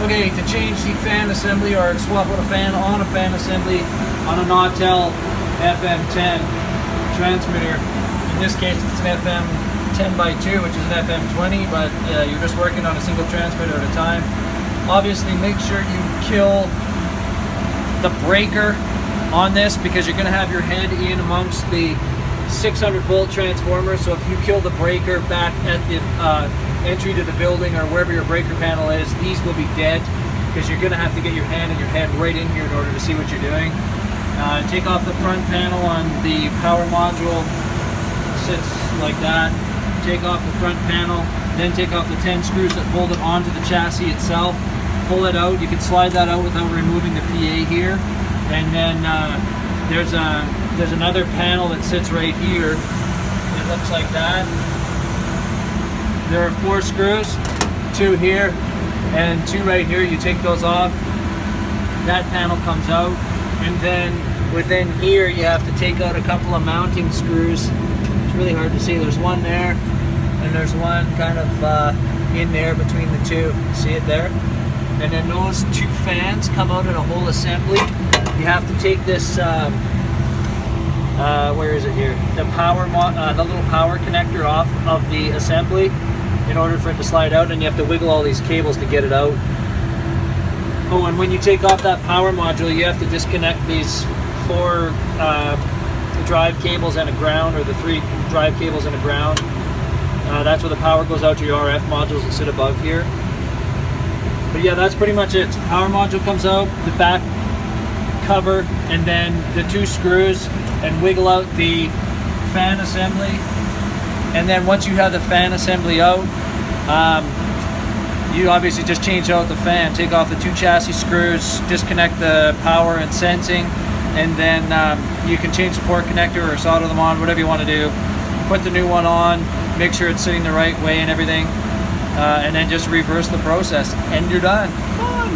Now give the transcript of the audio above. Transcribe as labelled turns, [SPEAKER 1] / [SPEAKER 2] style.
[SPEAKER 1] Okay, to change the fan assembly or swap out a fan on a fan assembly on a Nautel FM10 transmitter. In this case, it's an FM10x2, which is an FM20, but you're just working on a single transmitter at a time. Obviously, make sure you kill the breaker on this because you're going to have your head in amongst the 600 volt transformer. So if you kill the breaker back at the entry to the building or wherever your breaker panel is, these will be dead because you're going to have to get your hand and your head right in here in order to see what you're doing. Take off the front panel on the power module. Sits like that. Take off the front panel, then take off the 10 screws that hold it onto the chassis itself. Pull it out. You can slide that out without removing the PA here. And then there's another panel that sits right here. It looks like that. There are 4 screws, 2 here and 2 right here. You take those off. That panel comes out. And then within here you have to take out a couple of mounting screws. It's really hard to see. There's one there and there's one kind of in there between the two. See it there? And then those 2 fans come out in a whole assembly. You have to take this, where is it here? The little power connector off of the assembly in order for it to slide out, and you have to wiggle all these cables to get it out. Oh, and when you take off that power module, you have to disconnect these 4 drive cables and a ground, or the 3 drive cables and a ground. That's where the power goes out to your RF modules that sit above here. But yeah, that's pretty much it. Power module comes out, the back cover, and then the 2 screws, and wiggle out the fan assembly. And then once you have the fan assembly out, you obviously just change out the fan, take off the 2 chassis screws, disconnect the power and sensing, and then you can change the fork connector or solder them on, whatever you want to do. Put the new one on, make sure it's sitting the right way and everything. And then just reverse the process and you're done. Fun.